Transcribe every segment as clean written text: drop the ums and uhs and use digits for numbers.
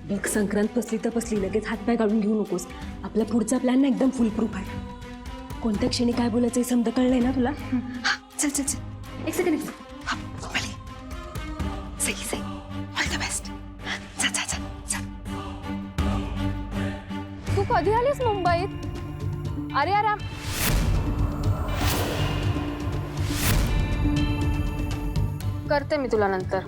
बघ, संक्रांत फसली तर फसली, लगेच हातपाय काढून घेऊ नकोस. आपला पुढचा प्लॅन ना एकदम फुल प्रूफ आहे. कोणत्या क्षणी काय बोलायचं हे समजा कळलंय ना तुला? चल चल चल, एक सेकंड. सही सही, ऑल द बेस्ट. चल चल चल चल. तू कधी आलीस मुंबईत? अरे आराम. करते मी तुला नंतर.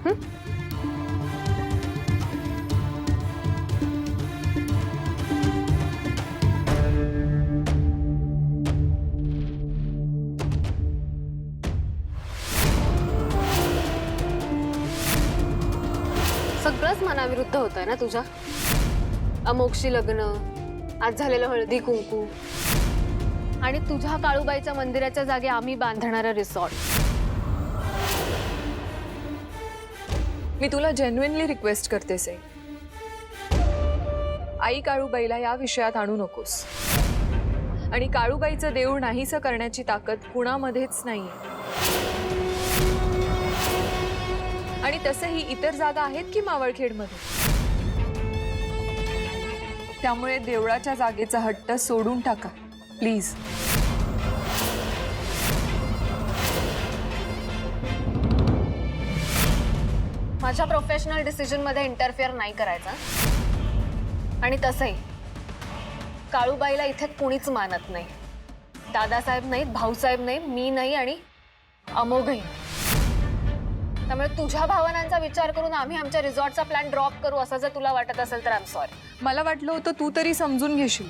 सगळंच मनाविरुद्ध होतंय ना तुझ्या. अमोक्षी लग्न, आज झालेलं हळदी कुंकू आणि तुझ्या काळूबाईच्या मंदिराच्या जागी आम्ही बांधणारा रिसॉर्ट. मी तुला जेन्युइनली रिक्वेस्ट करते सई, आई काळूबाईला या विषयात आणू नकोस. आणि काळूबाईचं देऊळ नाहीसं करण्याची ताकद कुणामध्येच नाहीये. आणि तसंही इतर जागा आहेत की मावळखेडमध्ये. त्यामुळे देवळाच्या जागेचा हट्ट सोडून टाका प्लीज. माझ्या प्रोफेशनल डिसिजन मध्ये इंटरफिअर नाही करायचा. आणि तसंही काळूबाईला इथे कुणीच मानत नाही. दादासाहेब नाहीत, भाऊसाहेब नाही, मी नाही आणि अमोघही. त्यामुळे तुझ्या भावनांचा विचार करून आम्ही आमच्या रिसॉर्टचा प्लॅन ड्रॉप करू असं जर तुला वाटत असेल तर आय एम सॉरी. मला वाटलं होतं तू तरी समजून घेशील,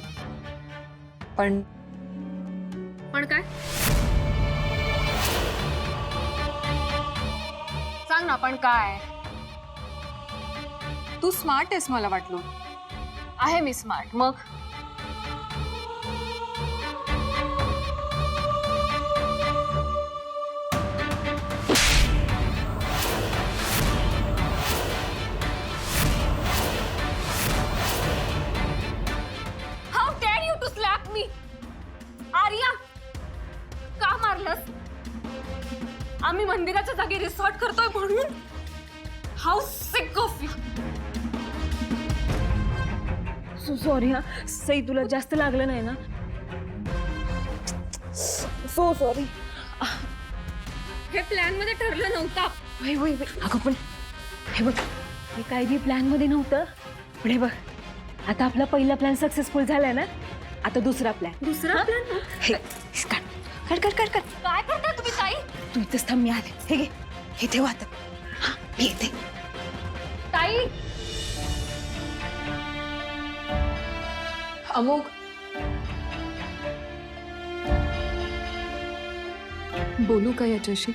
पण काय सांग ना. पण काय? तू स्मार्ट आहेस मला वाटलं. आहे मी स्मार्ट. मग how dare you to slap me? Arya, का मारलंस? आम्ही मंदिराच्या जागी रिसॉर्ट करतोय म्हणून? How sick of you. Sorry हा सई, तुला जास्त लागलं नाही ना? So sorry. हे प्लॅन मध्ये ठरलं नव्हतं. वय वय वय, अगं पण हे बघ, हे काही बी प्लॅन मध्ये नव्हतं. पण हे बघ, आता आपला पहिला प्लॅन सक्सेसफुल झालाय ना, आता दुसरा प्लॅन. दुसरा प्लॅन? हे काढ काढ काढ काढ. काय करताय तुम्ही ताई? तू इथंच थांब, मी आले. हे घे, हे ठेव आता. हा, मी येते. ताई, अमोघ, बोलू का याच्याशी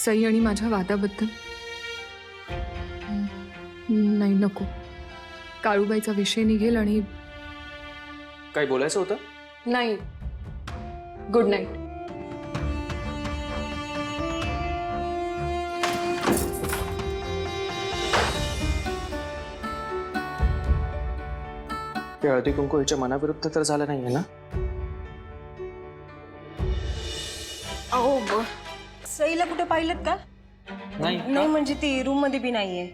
सई आणि माझ्या वादाबद्दल? नाही, नको. काळूबाईचा विषय निघेल आणि काय बोलायचं होतं? नाही. Good night. ते हळदी कुंकू हिच्या मनाविरुद्ध तर झालं नाहीये ना? अहो, सईला कुठे पाहिलं का? नाही म्हणजे ती रूम मध्ये बी नाहीये.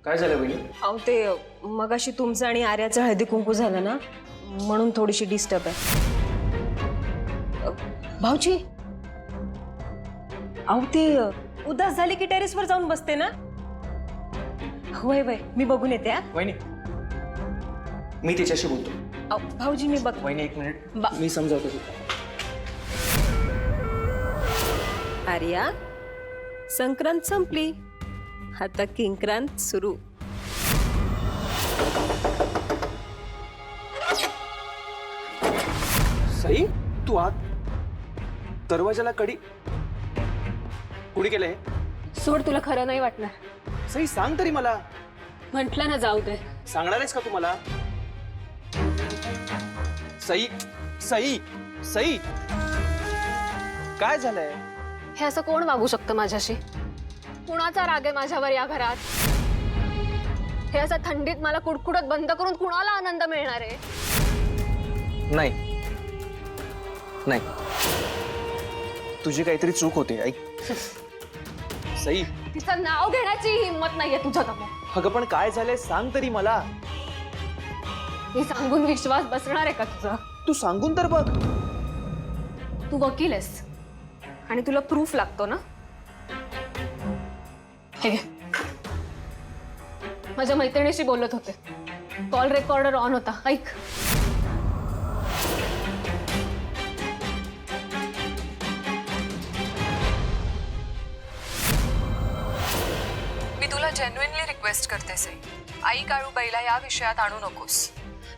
काय झालं बहिणी? अहो, ते मगाशी तुमचं आणि आर्याचं हळदी कुंकू झालं ना, म्हणून थोडीशी डिस्टर्ब आहे. भाऊजी, अहो ते उदास झाले की टेरेसवर जाऊन बसते ना. वय वय, मी बघून येते. हा वहिनी, मी तिच्याशी बोलतो. अहो, भाऊजी मी बघ. वहिनी एक मिनिट, मी समजावतो तुला. आर्या, संक्रांत संपली, आता किंक्रांत सुरू. सई, तू आत दरवाजाला कडी कुणी केलंय? सोड, तुला खरं नाही वाटणार. सई सांग तरी मला. म्हटलं ना, जाऊ दे. सांगणार आहेस का तू मला? सई सई सई, काय झालंय? हे असं कोण वागू शकतं माझ्याशी? कुणाचा राग आहे माझ्यावर या घरात? हे असं थंडीत मला कुडकुडत बंद करून कुणाला आनंद मिळणार आहे? नाही नाही, तुझी काहीतरी चूक होते. ऐक सई, तिचं नाव घेण्याची हिंमत नाहीये तुझ्या दमो. अगं पण काय झालंय सांग तरी मला. हे सांगून विश्वास बसणार आहे का तुझा? तू सांगून तर बघ. तू वकील आहेस आणि तुला प्रूफ लागतो ना. हे घे. माझ्या मैत्रिणीशी बोलत होते, कॉल रेकॉर्डर ऑन होता, ऐक. मी तुला जेन्युइनली रिक्वेस्ट करते सई, आई काळूबाईला या विषयात आणू नकोस.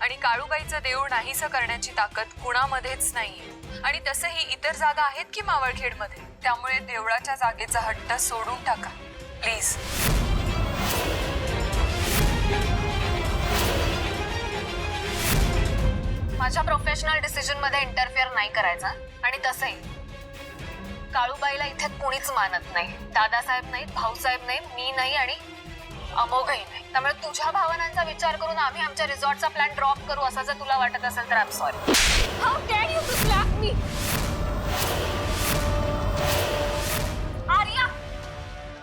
आणि काळूबाईचं देऊळ नाहीसं करण्याची ताकद कुणामध्येच नाहीये. आणि तसंही इतर जागा आहेत की मावळखेडमध्ये, त्यामुळे देवळाच्या जागेचा हट्ट सोडून टाका प्लीज. माझ्या प्रोफेशनल डिसिजन मध्ये इंटरफिअर नाही करायचा. आणि तसंही काळूबाईला इथे कुणीच मानत नाही. दादासाहेब नाहीत, भाऊसाहेब नाहीत, मी नाही आणि अमोघही नाही. त्यामुळे तुझ्या भावनांचा विचार करून आम्ही आमच्या रिसॉर्टचा प्लॅन ड्रॉप करू असं जर तुला वाटत असेल तर I am sorry. How can you slap me? Arya,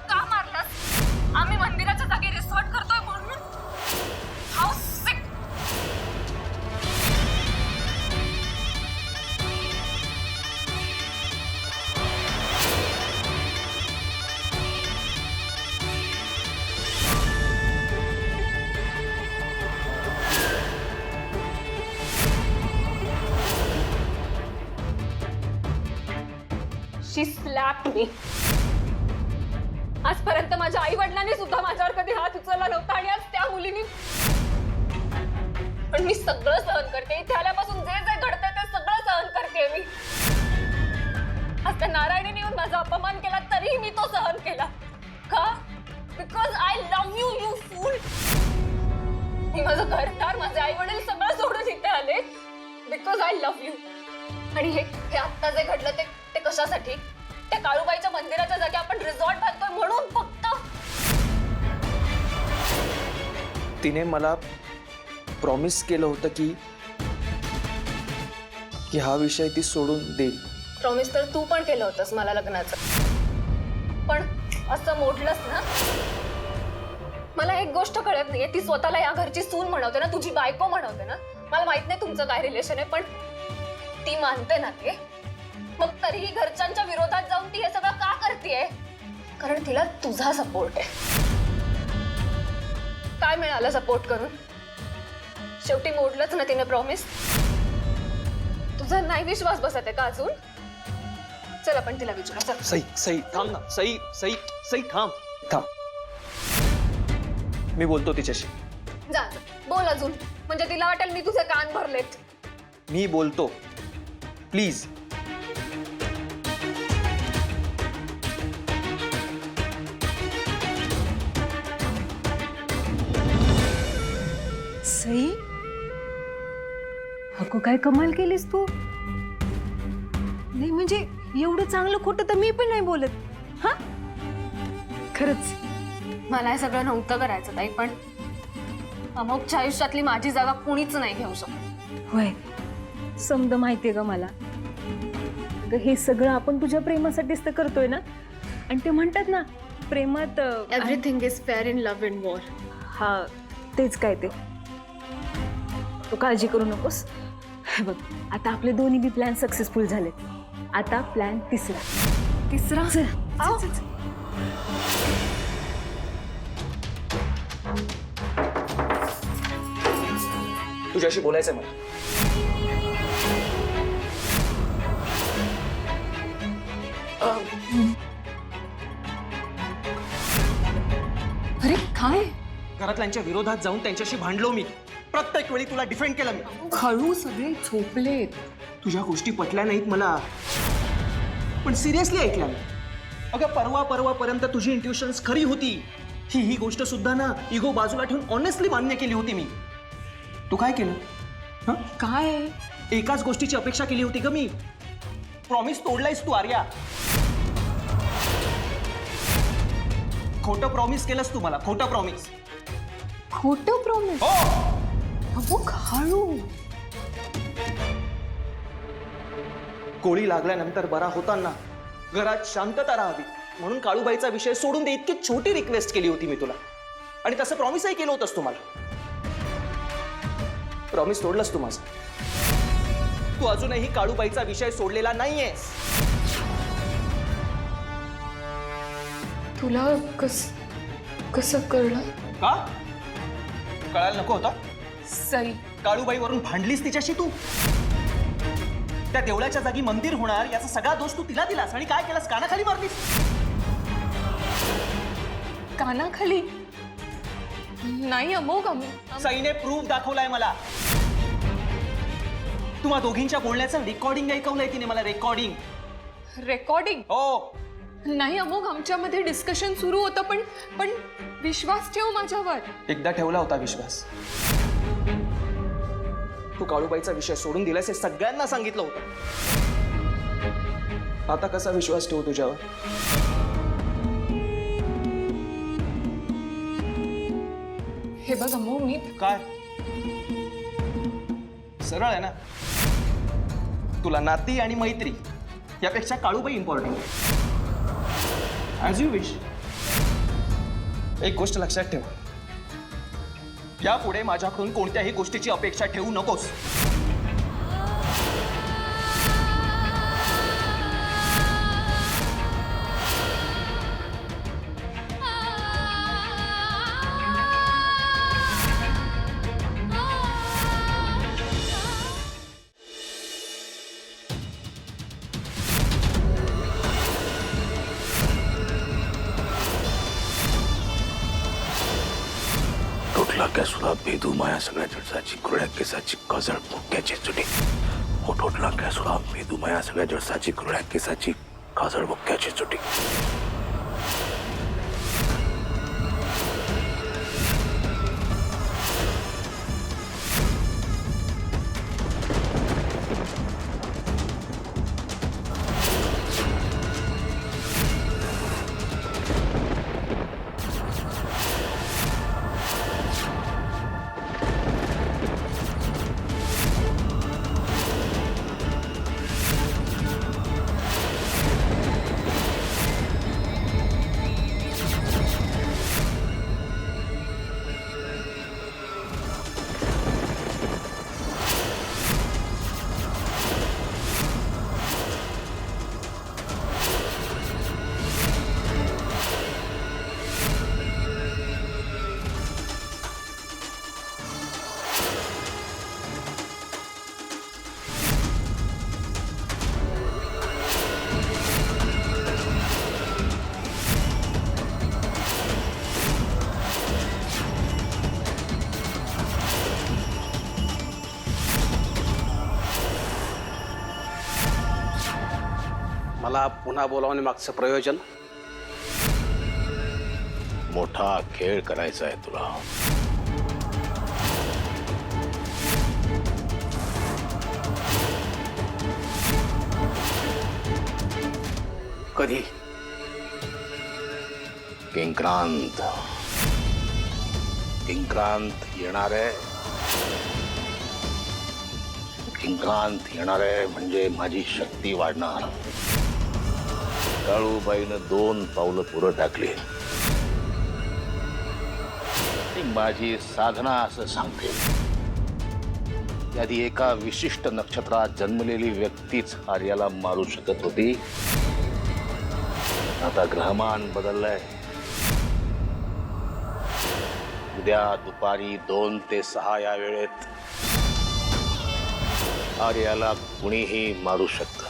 का मारलास? आम्ही मंदिराच्या जागी रिसॉर्ट करतोय म्हणून? How sick. She slapped me. आजपर्यंत माझ्या आई वडिलांनी सुद्धा माझ्यावर कधी हात उचलला नव्हता आणि आज त्या मुलीने. पण मी सगळं सहन करते. इथे आल्यापासून जे जे घडतंय ते सगळं सहन करते मी. आज त्या नारायणीने येऊन माझा अपमान केला तरीही मी तो सहन केला. का? Because I love you, you fool. मी माझं घरदार, माझे आई वडील सगळं सोडून इथे आले बिकॉज आय लव्ह यू. आणि हे आत्ता जे घडलं ते कशासाठी? त्या काळूबाईच्या मंदिराच्या जागी आपण रिसॉर्ट बांधतोय म्हणून फक्त. तिने मला प्रॉमिस केलं होतं की हा विषय ती सोडून देईल. प्रॉमिस तर तू पण केलं होतंस मला लग्नाचं, पण असं मोडलंस ना. मला एक गोष्ट कळत नाहीये, ती स्वतःला या घरची सून म्हणवते ना, तुझी बायको म्हणवते ना. मला माहित नाही तुमचं काय रिलेशन आहे, पण ती मानते ना ते. मग तरीही घरच्यांच्या विरोधात जाऊन ती हे सगळं का करतेय? कारण तिला तुझा सपोर्ट आहे. काय मिळालं सपोर्ट करून? शेवटी मोडलंच ना तिने प्रॉमिस. तुझा नाही विश्वास बसत आहे का अजून? चल आपण तिला विचारू. चल. सई सई थांब ना. सई सई सई थांब थांब. मी बोलतो तिच्याशी. जा बोल अजून, म्हणजे तिला वाटेल मी तुझे कान भरलेत. मी बोलतो प्लीज. सई, अगो काय कमाल केलीस तू. नाही म्हणजे एवढं चांगलं खोटं तर मी पण नाही बोलत. हा खरंच मला हे सगळं नव्हतं करायचं ताई, पण अमोकच्या आयुष्यातली माझी जागा कुणीच नाही घेऊ शकत. होय, समज माहितीये का मला. अगं हे सगळं आपण तुझ्या प्रेमासाठीच तर करतोय ना. आणि ते म्हणतात ना, प्रेमात everything is fair in love and war. हा तेच काय ते. तू काळजी करू नकोस. हे बघ, आता आपले दोन्ही बी प्लॅन सक्सेसफुल झाले. आता प्लॅन तिसरा. तिसरा? चल, चल, चल. तुझ्याशी बोलायचंय मला. अरे काय? घरातल्यांच्या विरोधात जाऊन त्यांच्याशी भांडलो मी. प्रत्येक वेळी तुला डिफेंड केलं मी. खळू सगळे झोपलेत. तुझ्या गोष्टी पटल्या नाहीत मला, पण सिरियसली ऐकल्या मी. अगं परवापर्यंत तुझी इंट्युशन्स खरी होती. ही गोष्ट सुद्धा ना इगो बाजूला ठेवून ऑनेस्टली मान्य केली होती मी. तू काय केलं? हं? काय? एकाच गोष्टीची अपेक्षा केली होती ग मी. प्रॉमिस तोडलायस तू आर्या. खोटं प्रॉमिस केलंस तू मला. खोटं प्रॉमिस. खोटं प्रॉमिस? अगो खळू. गोळी लागल्यानंतर बरा होताना घरात शांतता राहावी म्हणून काळूबाईचा विषय सोडून दे इतकी छोटी रिक्वेस्ट केली होती मी तुला. आणि तसं प्रॉमिसही केलं होतंस तुम्हाला. प्रॉमिस तोडलंस तू माझं. तू अजूनही काळूबाईचा विषय सोडलेला नाहीयेस. तुला कसं कळलं? का कळायला नको होता? सई, काळूबाईवरून भांडलीस तिच्याशी तू. त्या देवळाच्या जागी मंदिर होणार याचा सगळा दोष तू तिला दिलास आणि काय केलास? कानाखाली मारलीस. कानाखाली नाही अमोघ. सईने प्रूफ दाखवलाय मला. तुम्हा दोघींच्या बोलण्याचं रेकॉर्डिंग ऐकवलंय तिने मला. रेकॉर्डिंग हो. नाही अमोघ, आमच्यामध्ये डिस्कशन सुरू होतं, पण विश्वास ठेव माझ्यावर. एकदा ठेवला होता विश्वास. तू काळूबाईचा विषय सोडून दिलास हे सगळ्यांना सांगितलं होतं. आता कसा विश्वास ठेवू तुझ्यावर? हे बघ अमोघ, मी काय सरळ आहे ना. तुला नाती आणि मैत्री यापेक्षा Kalubai important. As you wish. एक गोष्ट लक्षात ठेव, यापुढे माझ्याकडून कोणत्याही गोष्टीची अपेक्षा ठेवू नकोस. तुटला कॅसुला भेदू माया सगळ्या जळसाची कुरड्या केसाची कजळ बुक्क्याची चुटी. हो तुटला कॅसुला भेदू माया सगळ्या जळसाची कुरड्या केसाची काजळ बुक्क्याची चुटी. मला पुन्हा बोलावणे मागचं प्रयोजन? मोठा खेळ करायचा आहे तुला. कधी? किंक्रांत येणार आहे. किंक्रांत येणार आहे म्हणजे माझी शक्ती वाढणार. काळूबाईनं 2 पावलं पुढं टाकली. ती माझी साधना असं सांगते. आधी एका विशिष्ट नक्षत्रात जन्मलेली व्यक्तीच आर्याला मारू शकत होती. आता ग्रहमान बदललंय. उद्या दुपारी 2 ते 6 या वेळेत आर्याला कुणीही मारू शकतं.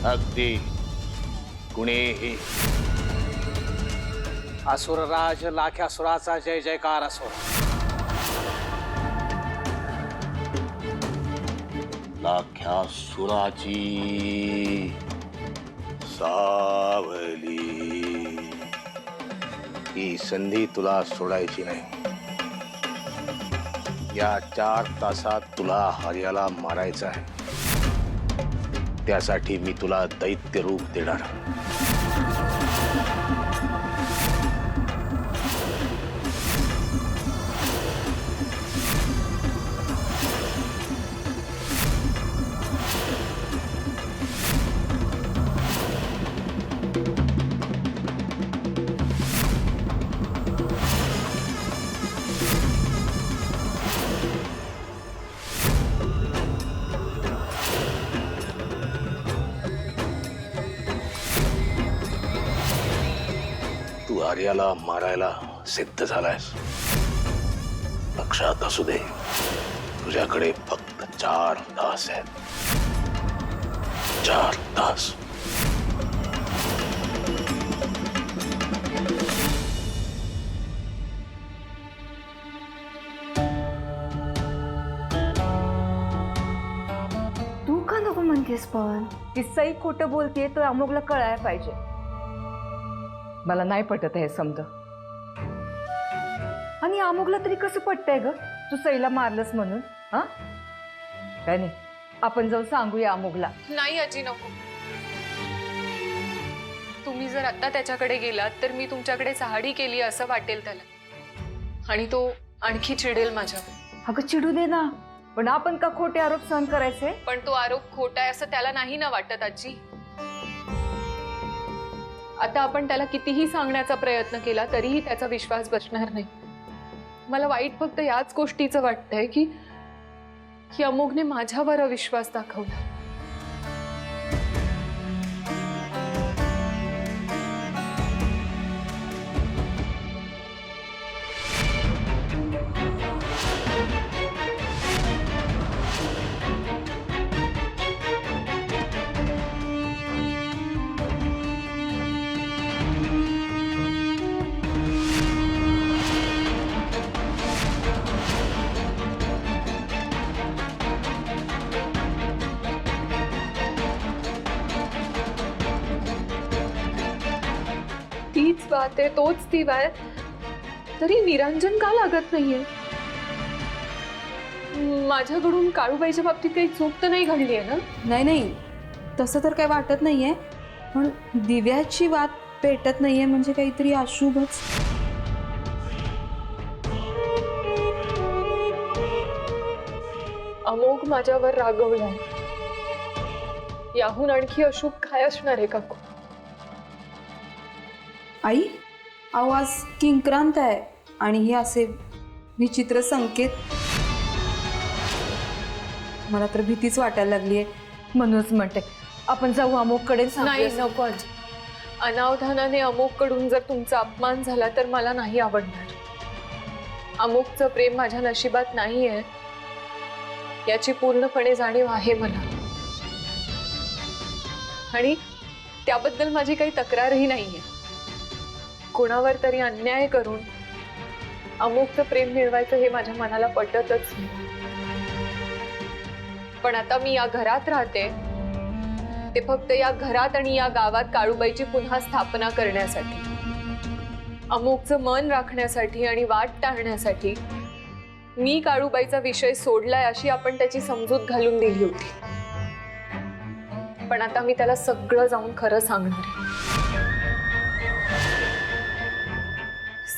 अगदी कुणीही. असुरराज लाख्यासुराचा जय जयकार असो. लाख्यासुराची सावली. ही संधी तुला सोडायची नाही. या 4 तासात तुला आर्याला मारायचं आहे. त्यासाठी मी तुला दैत्य रूप देणार. आर्याला मारायला सिद्ध झालायस. लक्षात असू दे, तुझ्याकडे फक्त 4 तास आहेत. 4 तास. तू का नको म्हणतेस पण? ती सई खोटं बोलतेय तर अमोगला कळायला पाहिजे. मला नाही पटत हे समज. आणि अमोगला तरी कसं पटतंय ग तू सईला मारलंस म्हणून? हा काय नाही, आपण जाऊन सांगूया अमोगला. नाही आजी, नको. तुम्ही जर आता त्याच्याकडे गेलात तर मी तुमच्याकडे चहाडी केली असं वाटेल त्याला, आणि तो आणखी चिडेल माझ्यावर. अगं चिडू दे ना, पण आपण का खोटे आरोप सहन करायचे? पण तो आरोप खोटा आहे असं त्याला नाही ना वाटत आजी. आता आपण त्याला कितीही सांगण्याचा प्रयत्न केला तरीही त्याचा विश्वास बसणार नाही. मला वाईट फक्त याच गोष्टीचं वाटतंय की अमोघने माझ्यावर अविश्वास दाखवला. तीच बात आहे, तोच दिवा आहे, तरी निरंजन का लागत नाहीये? माझ्याकडून काळूबाईच्या बाबतीत काही चूक तर नाही घडली आहे ना? नाही नाही, तसं तर काही वाटत नाहीये, पण दिव्याची वाट पेटत नाहीये म्हणजे काहीतरी अशुभच. अमोघ माझ्यावर रागवलाय. याहून आणखी अशुभ काय असणार आहे काकू? आई, आवाज किंक्रांत आहे आणि हे असे विचित्र संकेत. मला तर भीतीच वाटायला लागली आहे. म्हणूनच म्हणते आपण जाऊ अमोगकडे. नाही, नको आजी. अनावधानाने अमोघकडून जर तुमचा अपमान झाला तर मला नाही आवडणार. अमोघचं प्रेम माझ्या नशिबात नाही आहे याची पूर्णपणे जाणीव आहे मला, आणि त्याबद्दल माझी काही तक्रारही नाहीये. कोणावर तरी अन्याय करून अमोघचं प्रेम मिळवायचं हे माझ्या मनाला पटतच नाही. पण आता मी या घरात राहते ते फक्त या घरात आणि या गावात काळूबाईची पुन्हा स्थापना करण्यासाठी, अमोघचं मन राखण्यासाठी आणि वाट टाळण्यासाठी. मी काळूबाईचा विषय सोडलाय अशी आपण त्याची समजूत घालून दिली होती, पण आता मी त्याला सगळं जाऊन खरं सांगणार आहे.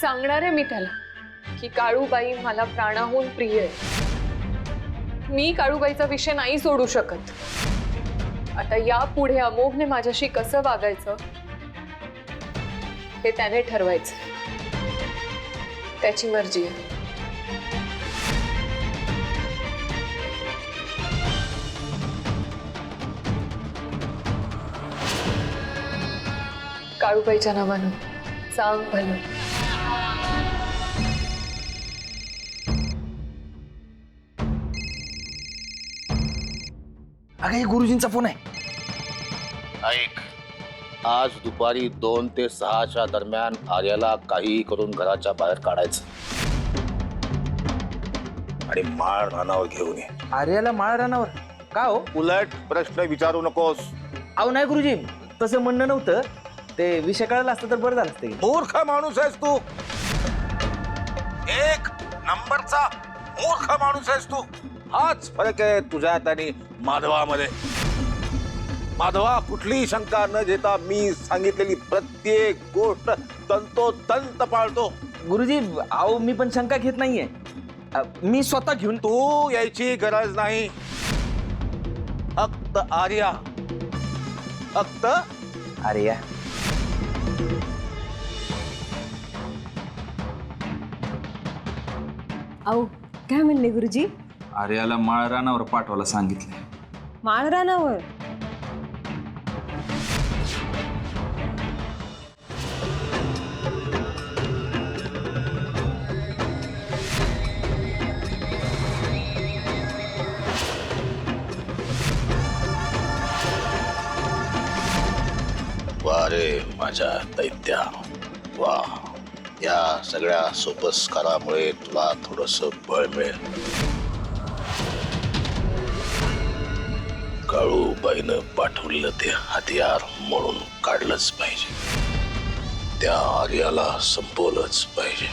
सांगणार आहे मी त्याला की काळूबाई मला प्राणाहून प्रिय आहे. मी काळूबाईचा विषय नाही सोडू शकत. आता यापुढे अमोघने माझ्याशी कसं वागायचं हे त्याने ठरवायचं. त्याची मर्जी आहे. काळूबाईच्या नावानं सांग भलं. अगं हे गुरुजींचा फोन आहे. ऐक, आज दुपारी 2 ते 6च्या दरम्यान आर्याला काहीही करून घराच्या बाहेर काढायचं आणि माळ रानावर घेऊन ये. आर्याला माळ रानावर का हो? उलट प्रश्न विचारू नकोस. अहो नाही गुरुजी, तसं म्हणणं नव्हतं. ते विषय कळाला असतं तर बरं झालं असतं. मूर्ख माणूस आहेस तू. 1 नंबरचा मूर्ख माणूस आहेस तू. हाच फरक आहे तुझ्यात आणि माधवामध्ये. माधवा कुठलीही शंका न घेता मी सांगितलेली प्रत्येक गोष्ट तंतोतंत पाळतो. गुरुजी अहो मी पण शंका घेत नाहीये. मी स्वतः घेऊन. तू यायची गरज नाही. फक्त आर्या, फक्त आर्या. अहो काय म्हणले गुरुजी? आर्याला माळ रानावर पाठवायला सांगितले. माळ रानावर? माझ्या दैत्या. वा, या सगळ्या सोपस्कारामुळे तुला थोडस बळ मिळेल. काळूबाईनं पाठवलेलं ते हतियार म्हणून काढलंच पाहिजे. त्या आर्याला संपवलंच पाहिजे.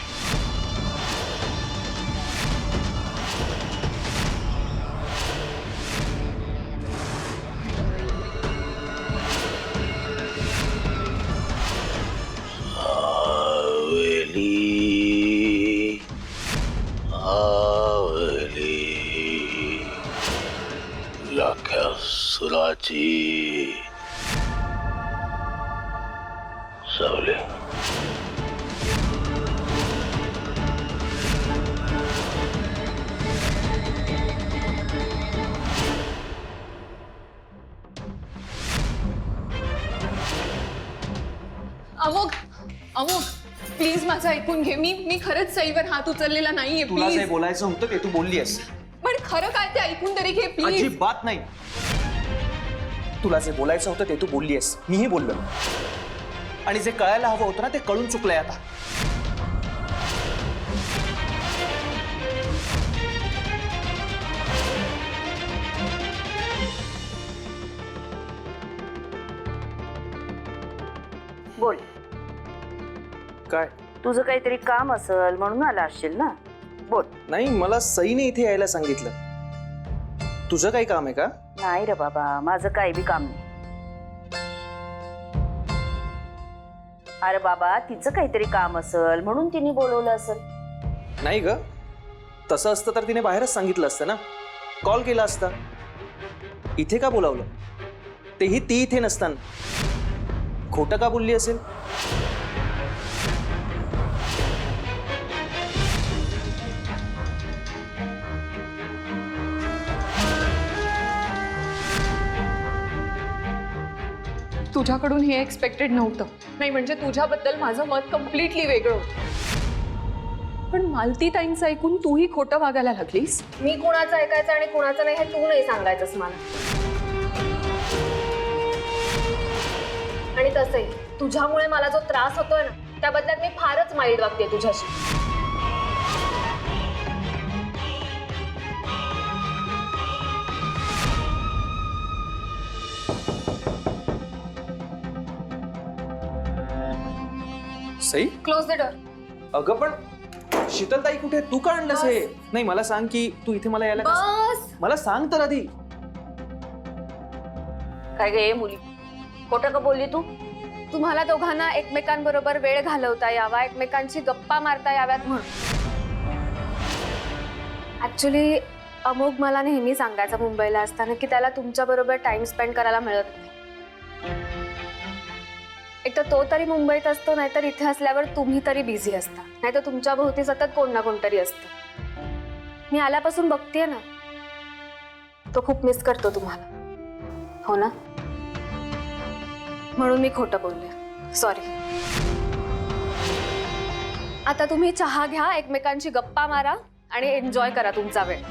आवली आवली लाख्या सुराची सावली. अमोघ अमोघ प्लीज माझं ऐकून घे. मी खरंच सईवर हात उचललेला नाहीये. तुला जे प्लीज. बोलायचं होतं ते तू बोललीस. पण खरं काय ते ऐकून तरी घे प्लीज. अजिबात नाही. तुला जे बोलायचं होतं ते तू बोललीस, मीही बोललो. आणि जे कळायला हवं होतं ना ते कळून चुकलंय आता. बोल. काय? तुझं काहीतरी काम असेल म्हणून आला असशील ना. बोल. नाही, मला सईने इथे यायला सांगितलं. तुझं काही काम आहे का? नाही रे बाबा, माझं काही बी काम नाही. अरे बाबा, तिचं काहीतरी काम असेल म्हणून तिने बोलवलं असेल. नाही ग, तसं असतं तर तिने बाहेरच सांगितलं असतं ना, कॉल केला असता. इथे का बोलावलं, तेही ती इथे नसताना. खोटं का बोलली असेल? तुझ्याकडून हे एक्सपेक्टेड नव्हतं. नाही म्हणजे तुझ्याबद्दल माझं मत कम्प्लिटली वेगळं होतं. पण मालतीताईंचं ऐकून तूही खोटं वागायला लागलीस. मी कुणाचं ऐकायचं आणि कुणाचं नाही हे तू नाही सांगायचंस मला. आणि तसंही तुझ्यामुळे मला जो त्रास होतोय ना त्या बदल्यात मी फारच माइल्ड वागते तुझ्याशी. Sai, close the door. अगं पण शीतलताई कुठे? तू का आणलंस हे? नाही, मला सांग की तू इथे मला यायला बस. मला सांग तर आधी. काय गे मुली, खोटं का बोलली तू? तुम्हाला दोघांना एकमेकांबरोबर वेळ घालवता यावा, एकमेकांची गप्पा मारता याव्यात म्हणून. ऍक्च्युली अमोघ मला नेहमी सांगायचा मुंबईला असताना की त्याला तुमच्या बरोबर टाइम स्पेंड करायला मिळत नाही. एक तर तो तरी मुंबईत असतो, नाहीतर इथे असल्यावर तुम्ही तरी बिझी असता, नाहीतर तुमच्या भोवती सतत कोण ना कोणतरी असतं. मी आल्यापासून बघतेय ना, तो खूप मिस करतो तुम्हाला. हो ना? म्हणून मी खोटं बोलले, सॉरी. आता तुम्ही चहा घ्या, एकमेकांची गप्पा मारा आणि एन्जॉय करा तुमचा वेळ.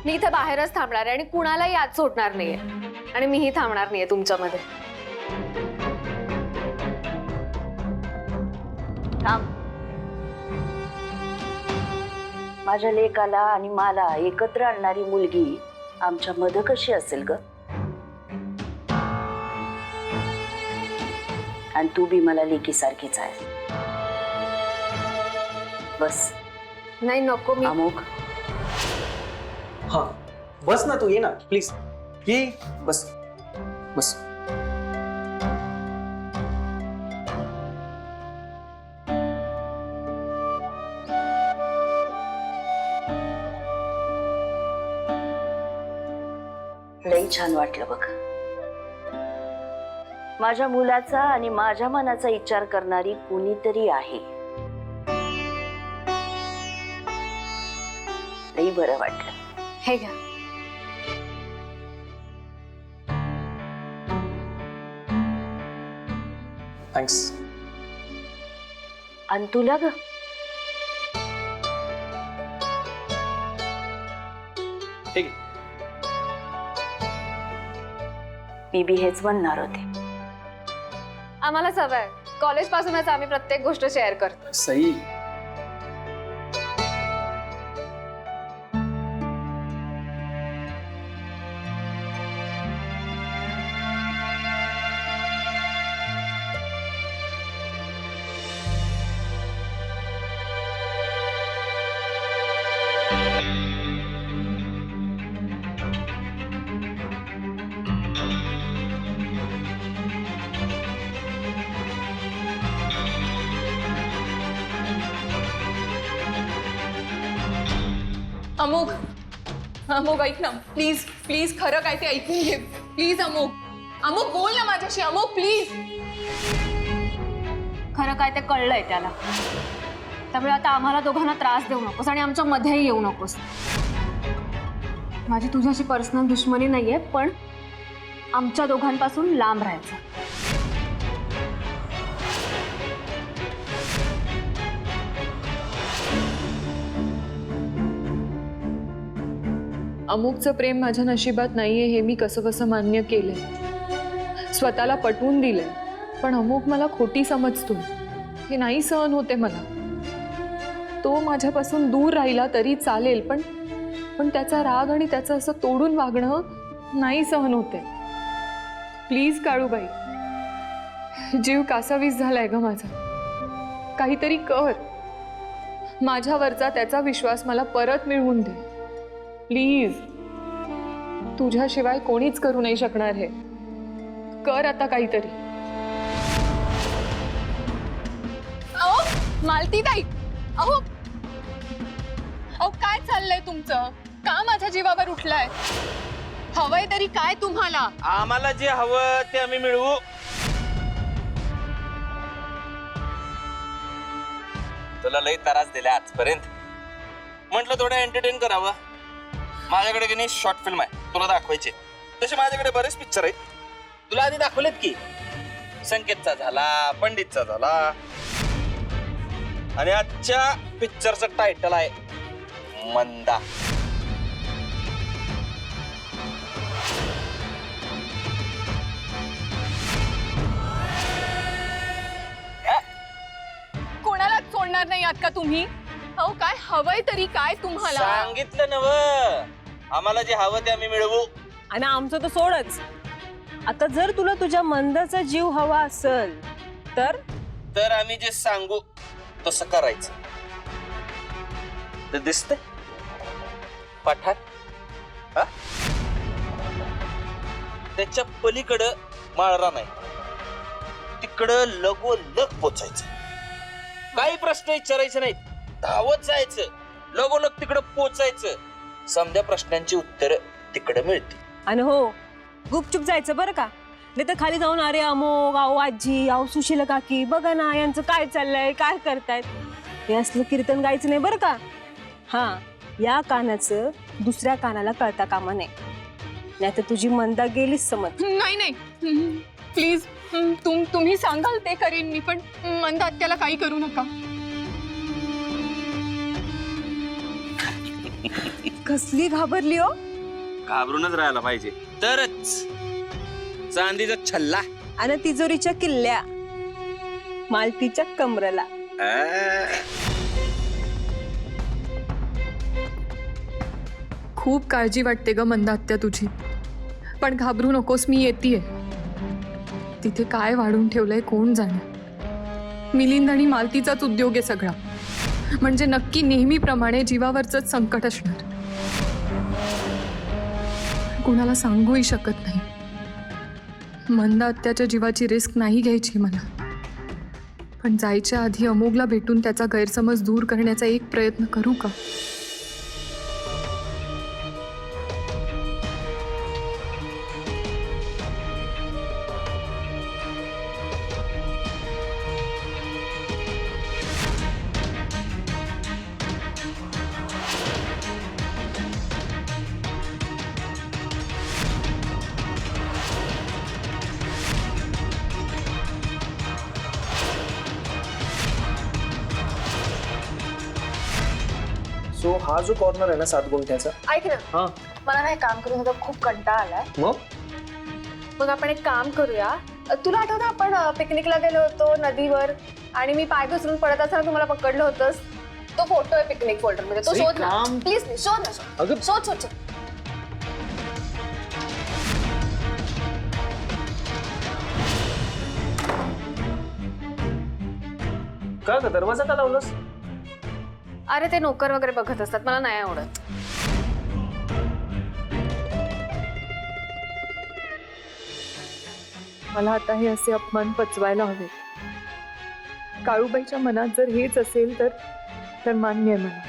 मी इथे बाहेरच थांबणार आहे आणि कुणालाही आत सोडणार नाहीये आणि मीही थांबणार नाहीये तुमच्यामध्ये. थांब. माझ्या लेकाला आणि मला एकत्र आणणारी मुलगी आमच्या मध्ये कशी असेल ग? आणि तू बी मला लेकीसारखीच आहे. बस. नाही नको. मी अमोघ, हा, बस ना, तू ये ना प्लीज. ये, बस बस. लई छान वाटलं बघ. माझ्या मुलाचा आणि माझ्या मनाचा विचार करणारी कुणीतरी आहे. लई बरं वाटलं. हे घ्या. थँक्स. आणि तुला ग? ठीक आहे. मी बी हेच म्हणणार होते. आम्हाला सवय आहे. कॉलेजपासूनच आम्ही प्रत्येक गोष्ट शेअर करतो. सई अमोघ, अमोघ ऐक ना, प्लीज प्लीज, खरं काय ते ऐकून घे प्लीज. अमोघ, अमोघ बोल ना माझ्याशी. अमोघ प्लीज. खरं काय ते कळलंय त्याला. त्यामुळे आता आम्हाला दोघांना त्रास देऊ नकोस आणि आमच्या मध्येही येऊ नकोस. माझी तुझ्याशी पर्सनल दुश्मनी नाहीये, पण आमच्या दोघांपासून लांब राहायचं. अमुकचं प्रेम माझ्या नशिबात नाहीये हे मी कसं कसं मान्य केलंय, स्वतःला पटवून दिलंय. पण अमुक मला खोटी समजतोय. हे नाही सहन होते मला. तो माझ्यापासून दूर राहिला तरी चालेल, पण त्याचा राग आणि त्याचं असं तोडून वागणं नाही सहन होते. प्लीज काळूबाई, जीव कासावीस झालाय ग माझा. काहीतरी कर. माझ्यावरचा त्याचा विश्वास मला परत मिळवून दे प्लीज. तुझ्याशिवाय कोणीच करू नाही शकणार हे. कर आता काहीतरी. अहो मालती ताई, अहो अहो काय चाललंय तुमचं? का माझ्या जीवावर उठलाय? हवंय तरी काय तुम्हाला? आम्हाला जे हवं ते आम्ही मिळवू. तुला लई त्रास दिला आजपर्यंत, म्हटलं थोडं एंटरटेन करावं. माझ्याकडे की नाही शॉर्ट फिल्म आहे, तुला दाखवायचे. तसे माझ्याकडे बरेच पिक्चर आहेत, तुला आधी दाखवलेत की. संकेतचा झाला, पंडितचा झाला, आणि आजच्या पिक्चरचं टायटल आहे मंदा. कोणालाच सोडणार नाही आत का तुम्ही? अहो काय हवंय तरी काय तुम्हाला? सांगितलं नव, आम्हाला जे हवं ते आम्ही मिळवू. आणि आमचं तर सोडच. आता जर तुला तुझ्या मंदाचा जीव हवा असेल तर आम्ही जे सांगू तसं करायचं. ते दिसतंय पठाण, हा? त्याच्या पलीकडं माळरा नाही, तिकडं लगोलग पोचायचं. काही प्रश्न विचारायचे नाहीत, धावत जायचं, लगोलग तिकडं पोचायचं. समध्या प्रश्नांची उत्तर तिकडे मिळते. आणि हो, गुपचूप जायचं बरं का. नाही तर खाली जाऊन अरे अमोग, आहो आजी, आहो सुशील काकी, बघा ना यांचं काय चाललंय, काय करतायत, हे असलं कीर्तन गायचं नाही बरं का. हा, या कानाचं दुसऱ्या कानाला कळता कामा नाही, नाहीतर तुझी मंदा गेलीच समज. नाही नाही प्लीज, तुम्ही सांगाल ते करीन मी, पण मंदा आत्याला काही करू नका. कसली घाबरली हो. घाबरूनच राहायला पाहिजे, तरच चांदीचा छल्ला आणि तिजोरीच्या किल्ल्या मालतीच्या कमरला. खूप काळजी वाटते ग मंदा आत्या तुझी, पण घाबरू नकोस, मी येतेय. तिथे काय वाढून ठेवलंय कोण जाणे. मिलिंद आणि मालतीचाच उद्योग आहे सगळा, म्हणजे नक्की नेहमीप्रमाणे जीवावरच संकट असणार. कुणाला सांगूही शकत नाही. मंदा आत्याच्या जीवाची रिस्क नाही घ्यायची मला, पण जायच्या आधी अमोघला भेटून त्याचा गैरसमज दूर करण्याचा एक प्रयत्न करू का? सो हा जो कॉर्नर आहे ना 7 गुंठ्याचा, ऐक ना, हा मला नाही काम करून आता खूप कंटाळा आलाय. मग मग आपण एक काम करूया, तुला आठवतं आपण पिकनिकला गेलो होतो नदीवर आणि मी पाय घसरून पडत असताना तुम्हाला पकडलं होतंस? तो फोटो आहे पिकनिक फोल्डर मध्ये, तो शोध ना श्रीकांत. प्लीज. शोध ना अगं- शोध शोध शोध. का ग दरवाजा का लावलास? अरे ते नोकर वगैरे बघत असतात, मला नाही आवडत. मला आता हे असे अपमान पचवायला हवेत. काळूबाईच्या मनात जर हेच असेल तर मान्य आहे मला.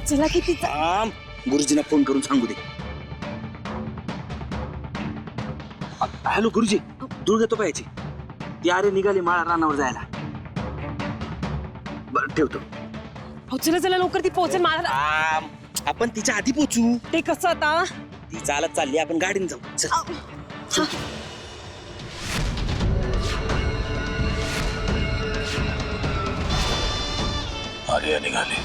चला किती गुरुजींना फोन करून सांगू दे. हॅलो गुरुजी, दूर घेतो पाहिजे. ती अरे निघाली माळा रानावर जायला. बरं ठेवतो. हो चला चला लवकर, ती पोहोचेल मला. आपण तिच्या आधी पोचू. ते कसं आता? ती चालत चालली, आपण गाडीने जाऊ. चल. आर्या निघाली.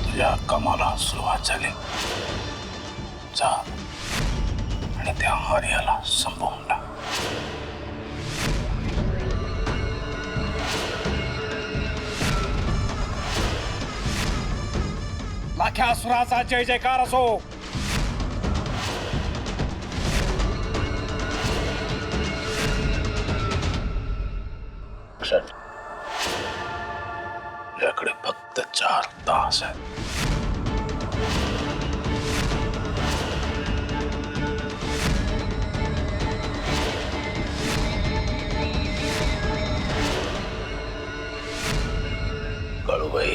तुझ्या कामाला सुरुवात झाली. जा आणि त्या आर्याला संपवून टाक. लाख्यासुराचा जय जयकार असो. याकडे फक्त 4 तास आहेत. काळूबाई,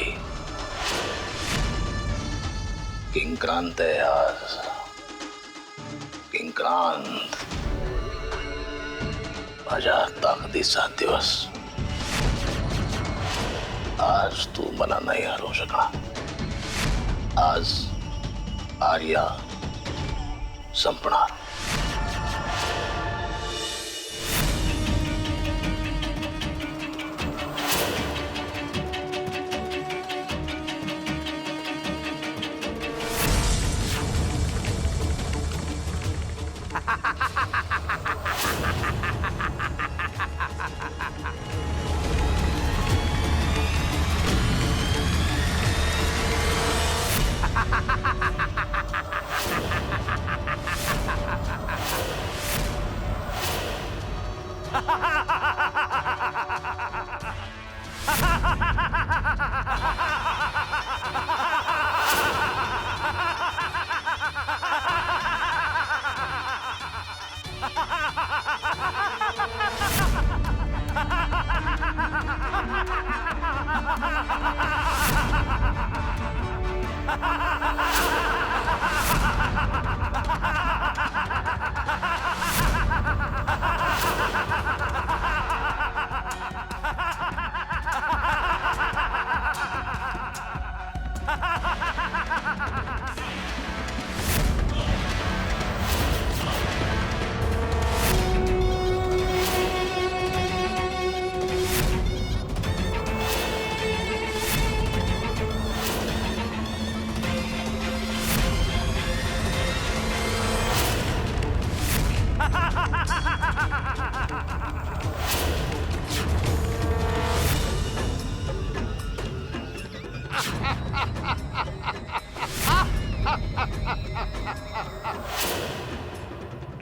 किंक्रांत आहे आज. किंक्रांत, माझ्या ताकदीचा दिवस. आज तू मला नाही हरवू शकणार. आज आर्या संपणार.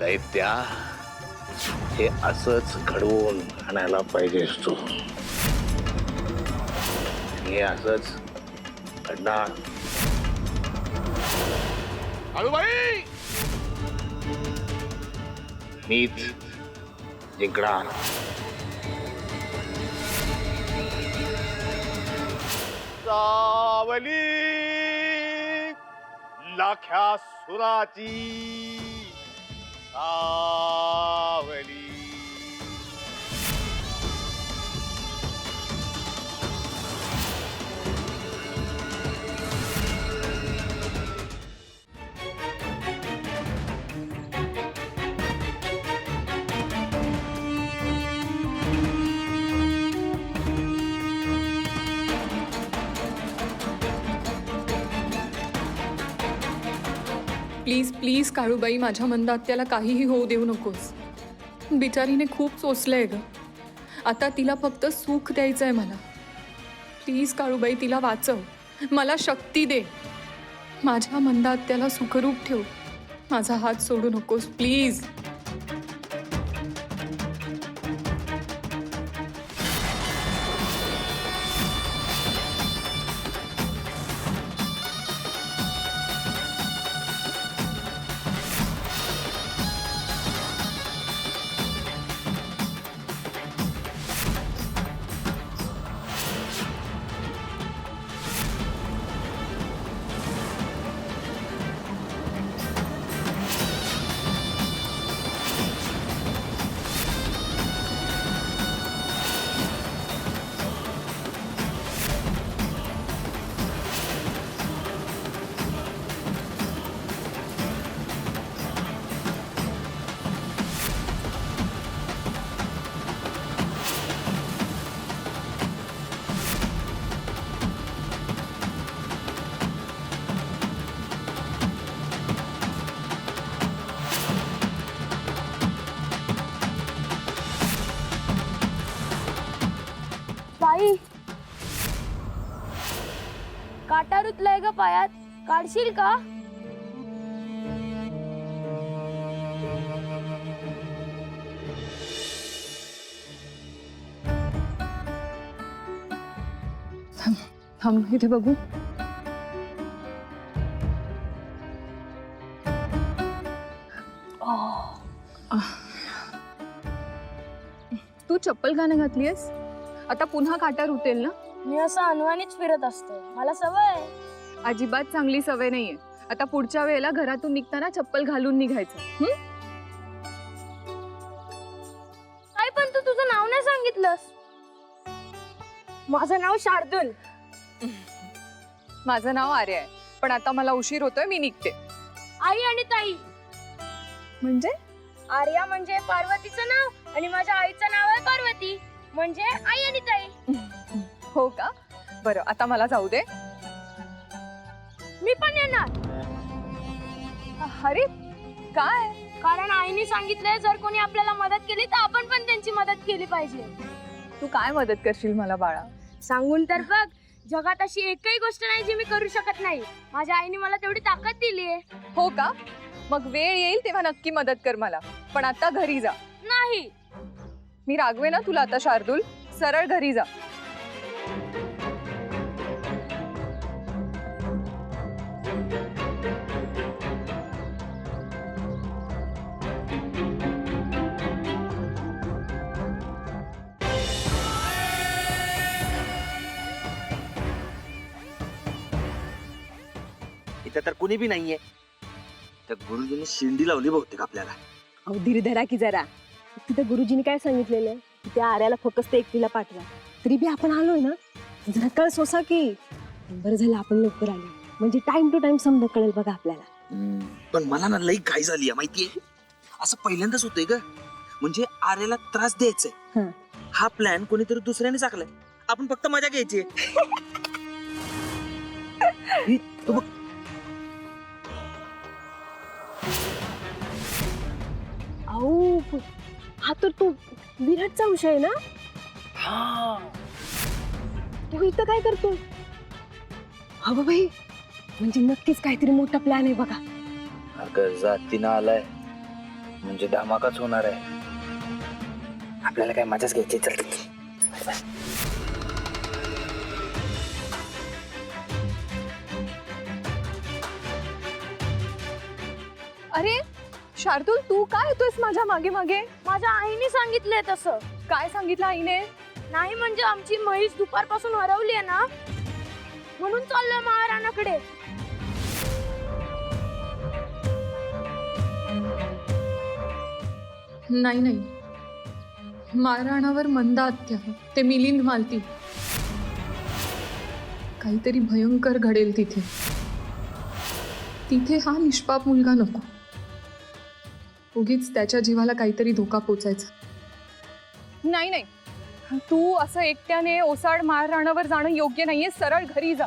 दैत्या, हे असंच घडवून आणायला पाहिजेस तू. हे असंच घडणार. काळूबाई, मीच जिंकणार. सावली लाख्यासुराची सावली. प्लीज प्लीज काळूबाई, माझ्या मंद आत्याला काहीही होऊ देऊ नकोस. बिचारीने खूप सोसलंय ग. आता तिला फक्त सुख द्यायचं आहे मला. प्लीज काळूबाई, तिला वाचव, मला शक्ती दे. माझ्या मंद आत्याला सुखरूप ठेव. माझा हात सोडू नकोस प्लीज. बाई, काटा रुतलाय ग पायात, काढशील का? थांब, इथे बघू. तू चप्पल का नाही घातलीयस? आता पुन्हा काटा रुतेल ना. मी असं अनवाणीच फिरत असतो, मला सवय आहे. अजिबात चांगली सवय नाहीये. आता पुढच्या वेळेला घरातून निघताना चप्पल घालून निघायचं. काय पण तू तुझं नाव नाही सांगितलंस. माझं नाव शार्दूल. माझं नाव आर्या आहे, पण आता मला उशीर होतोय, मी निघते. आई आणि ताई म्हणजे आर्या म्हणजे पार्वतीचं नाव आणि माझ्या आईचं नाव आहे पार्वती, म्हणजे आई आणि ताई. हो का? बरं, आता मला जाऊ दे. मी पण येणार. अरे काय? कारण आईने सांगितलंय जर कोणी आपल्याला मदत केली तर आपण पण त्यांची मदत केली पाहिजे. तू काय मदत करशील मला बाळा? सांगून तर बघ, जगात अशी एकही गोष्ट नाही जी मी करू शकत नाही. माझ्या आईने मला तेवढी ताकद दिलीये. हो का? मग वेळ येईल तेव्हा नक्की मदत कर मला, पण आता घरी जा. नाही, मी रागवे ना तुला आता शार्दूल. सरळ घरी जा. इथं तर कुणी बी नाहीये. त्या गुरुजींनी शिंडी लावली बहुतेक आपल्याला. अहो धीर धरा की जरा. तिथं गुरुजीने काय सांगितलेलं आहे? त्या आर्याला फक्त एकटीला पाठवा. तरी बी आपण आलोय ना, जरा कळ सोसा की. बरं झालं आपण लवकर आलो, म्हणजे टाइम टू टाइम समजा कळेल बघा आपल्याला. पण मला ना लई काय झाली माहितीये. असं पहिल्यांदाच होतंय ग. म्हणजे आर्याला त्रास द्यायचाय. हा प्लॅन कोणीतरी दुसऱ्याने टाकलाय. आपण फक्त मजा घ्यायची. अहो हा तर तो विराटचा विषय आहे ना. तो इथं काय करतो? हा बाई, म्हणजे नक्कीच काहीतरी मोठा प्लॅन आहे बघा. अगं जातीनं आलाय म्हणजे धमाकाच होणार आहे. आपल्याला काय मजाच घ्यायची. चल अरे शार्दूल, तू काय येतोयस माझ्या मागे मागे? माझ्या आईने सांगितलंय तसं. काय सांगितलं आईने? नाही म्हणजे आमची म्हैस दुपारपासून हरवली आहे ना, म्हणून चाललोय महाराणाकडे. नाही नाही, महाराणावर मंद आत्या, ते मिलिंद मालती. काहीतरी भयंकर घडेल तिथे. तिथे हा निष्पाप मुलगा नको. उगीच त्याच्या जीवाला काहीतरी धोका पोचायचा. नाही नाही, तू असं एकट्याने ओसाड महाराणावर जाणं योग्य नाहीये. सरळ घरी जा.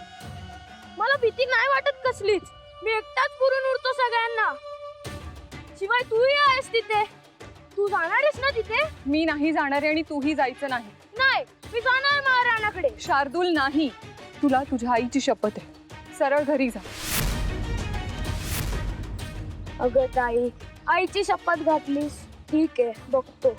मला भीती नाही वाटत कसलीच. मी एकटाच पुरून उरतो सगळ्यांना. शिवाय तूही आहेस तिथे. तू जाणारच ना तिथे? मी नाही जाणार आणि तूही जायचं नाही. नाही, मी जाणार महाराणाकडे. शार्दूल नाही, तुला तुझ्या आईची शपथ आहे. सरळ घरी जा. अगं ताई, आईची शपथ घातलीस. ठीक आहे, बघतो.